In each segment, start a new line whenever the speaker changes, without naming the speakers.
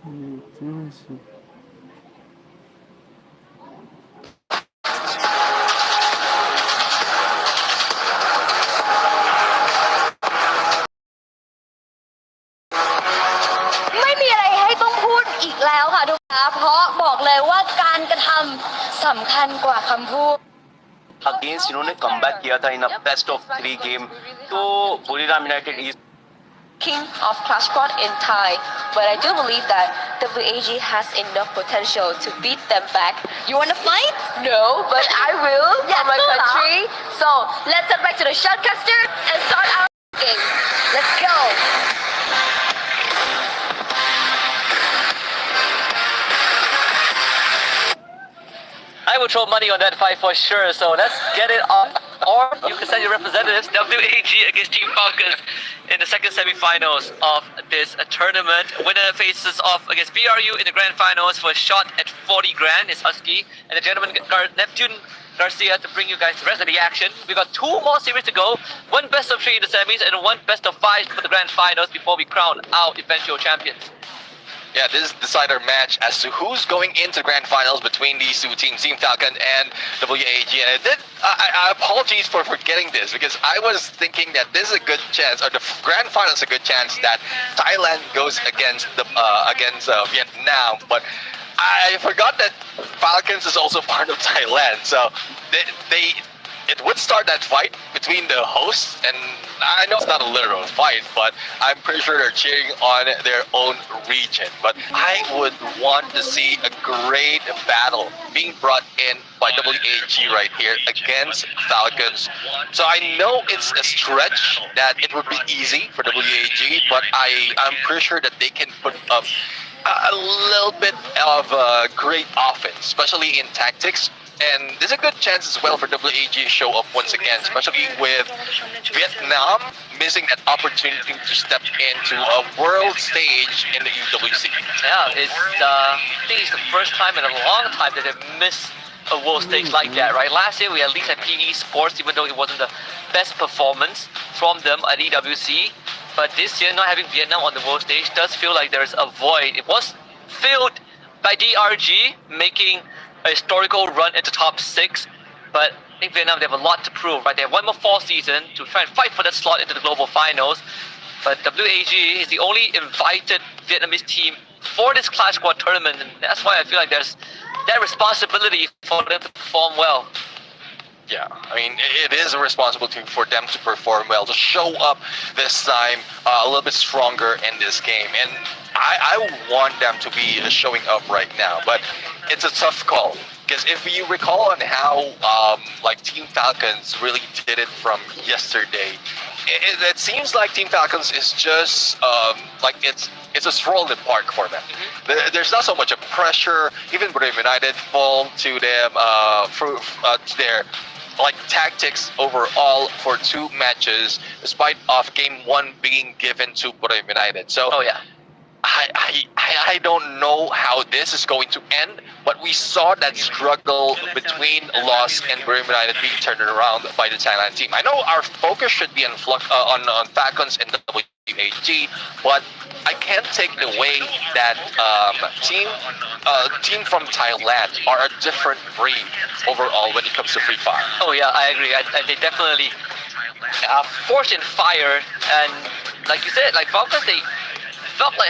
ไม่มีอะไรให้ต้องพูดอีกแล้วค่ะทุกท่านเพราะบอกเลยว่าการกระทำสำคัญกว่าคำพูด
against इन्होंने comeback किया था इन अ बेस्ट ऑफ 3 गेम तो Buriram United is
King of Clash Squad in Thai, but I do believe that WAG has enough potential to beat them back. You want to fight? No, but I will for my country. So let's head back to the shotcaster and start our game. Let's go.
I will throw money on that fight for sure, so let's get it on. Or you can send your representatives, WAG against Team Falcons in the second semi-finals of this tournament. Winner faces off against BRU in the grand finals for a shot at 40 grand. It's Husky and the gentleman Neptune Garcia to bring you guys the rest of the action. We've got 2 more series to go. 1 best of 3 in the semis and 1 best of 5 for the grand finals before we crown out eventual champions.
Yeah, this is the decider match as to who's going into the grand finals between these 2 teams, Team Falcon and WAG. And I apologies for forgetting this because I was thinking that this is a good chance, or the grand final is a good chance that Thailand goes against Vietnam. But I forgot that Falcons is also part of Thailand, so it would start that fight between the hosts, and I know it's not a literal fight, but I'm pretty sure they're cheering on their own region. But I would want to see a great battle being brought in by WAG right here against Falcons. So I know it's a stretch that it would be easy for WAG, but I'm pretty sure that they can put up a little bit of great offense, especially in tactics. And there's a good chance as well for WAG to show up once again, especially with Vietnam missing that opportunity to step into a world stage in the UWC.
Yeah, I think it's the first time in a long time that they've missed a world stage like that, right? Last year we at least had PE Sports, even though it wasn't the best performance from them at EWC. But this year, not having Vietnam on the world stage does feel like there's a void. It was filled by DRG making a historical run into top 6, but I think Vietnam, they have a lot to prove, right? They have 1 more fall season to try and fight for that slot into the global finals. But WAG is the only invited Vietnamese team for this Clash Squad tournament, and that's why I feel like there's that responsibility for them to perform well.
Yeah, I mean, it is a responsibility for them to perform well, to show up this time a little bit stronger in this game. And I want them to be showing up right now, but it's a tough call. Because if you recall on how like Team Falcons really did it from yesterday, it seems like Team Falcons is just like it's a stroll in the park for them. There's not so much of pressure. Even Burim United fall to them to their like tactics overall for 2 matches, despite of game 1 being given to Burim United. So I don't know how this is going to end, but we saw that struggle between Lost and Burim United being turned around by the Thailand team. I know our focus should be on Falcons and WAG, but I can't take away that team from Thailand are a different breed overall when it comes to Free Fire.
Oh yeah, I agree. They definitely force in fire, and like you said, like Falcons, they felt like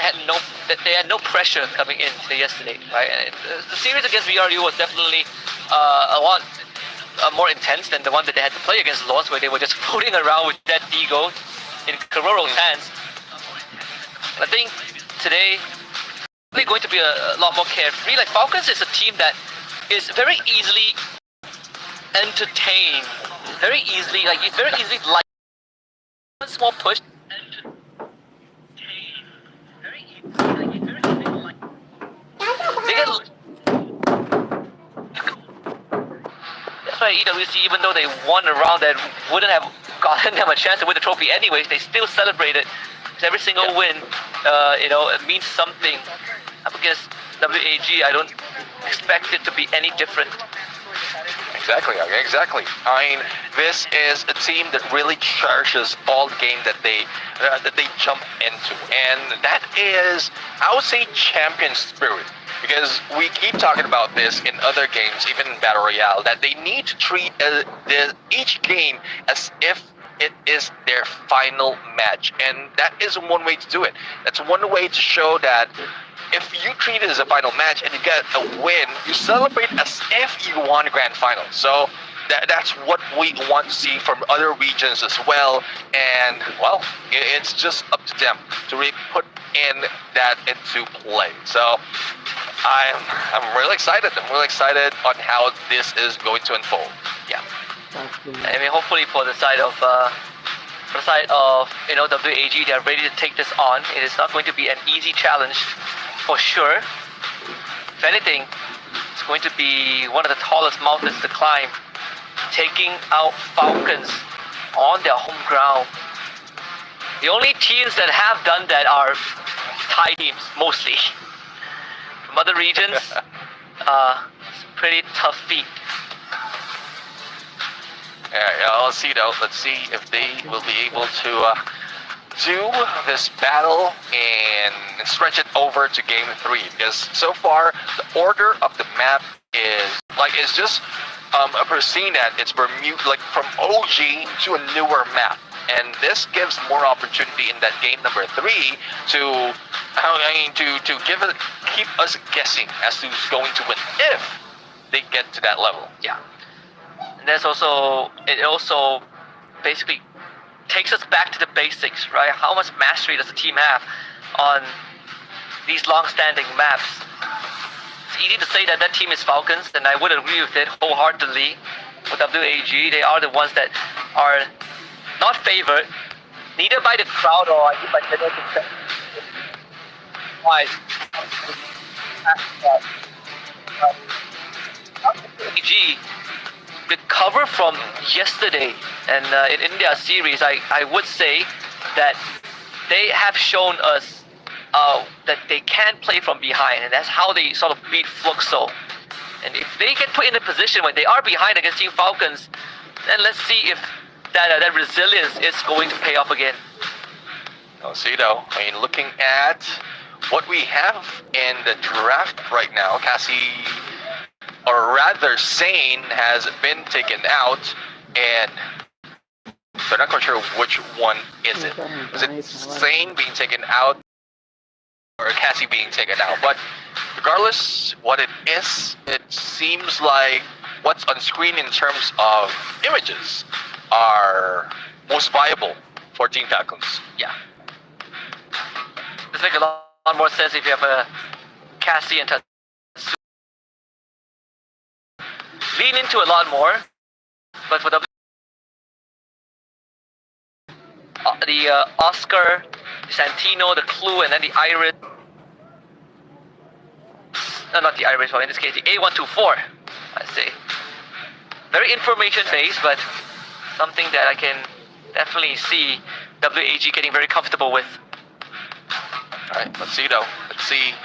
they had no pressure coming into yesterday, right? And the series against VRU was definitely a lot more intense than the one that they had to play against Lost, where they were just floating around with that Deagle in Karoro's hands. I think today they're going to be a lot more carefree. Like Falcons is a team that is very easily entertained, very easily like one small push. That's why EWC, even though they won a round that wouldn't have gotten them a chance to win the trophy anyways, they still celebrated. Every single win, it means something. Up against WAG, I don't expect it to be any different.
Exactly. I mean, this is a team that really cherishes all the game that they jump into, and that is, I would say, champion spirit. Because we keep talking about this in other games, even in Battle Royale, that they need to treat each game as if it is their final match, and that is one way to do it. That's one way to show that if you treat it as a final match and you get a win, you celebrate as if you won a grand final. So that's what we want to see from other regions as well. And well, it's just up to them to really put in that into play. So I'm really excited. I'm really excited on how this is going to unfold. Yeah.
I mean, hopefully for the side of WAG, they're ready to take this on. It is not going to be an easy challenge, for sure. If anything, it's going to be one of the tallest mountains to climb, taking out Falcons on their home ground. The only teams that have done that are Thai teams, mostly. From other regions, it's a pretty tough feat.
Yeah, let's see though. Let's see if they will be able to do this battle and stretch it over to game 3. Because so far, the order of the map is like it's just perceiving that it's Bermuda, like from OG to a newer map, and this gives more opportunity in that game number 3 to keep us guessing as to who's going to win if they get to that level.
Yeah. And it also basically takes us back to the basics, right? How much mastery does the team have on these long-standing maps? It's easy to say that team is Falcons, and I would agree with it wholeheartedly. For WAG, they are the ones that are not favored, neither by the crowd or even by the wise. WAG recover from yesterday, and in India series, I would say that they have shown us that they can play from behind, and that's how they sort of beat Fluxo. And if they get put in a position when they are behind against Team Falcons, then let's see if that resilience is going to pay off again.
Let's see though. I mean, looking at what we have in the draft right now, Cassie, or rather Sane, has been taken out, and so I'm not quite sure which one is it. Is it Sane being taken out or Cassie being taken out? But regardless what it is, it seems like what's on screen in terms of images are most viable for Team Falcons.
Yeah. This makes a lot more sense if you have a Cassie and Tatsu. Lean into a lot more, but for the Oscar, Santino, the Clue, and then the Iris. No, not the Iris, but in this case, the A124, I say. Very information based, but something that I can definitely see WAG getting very comfortable with.
Alright, let's see though. Let's see.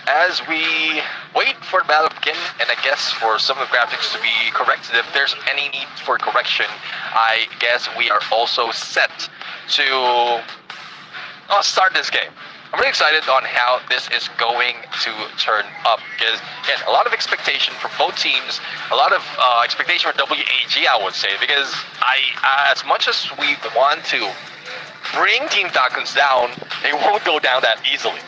As we wait for the battle to begin, and I guess for some of the graphics to be corrected, if there's any need for correction, I guess we are also set to start this game. I'm really excited on how this is going to turn up, because again, a lot of expectation from both teams, a lot of expectation for WAG, I would say, because as much as we want to bring Team Falcons down, they won't go down that easily.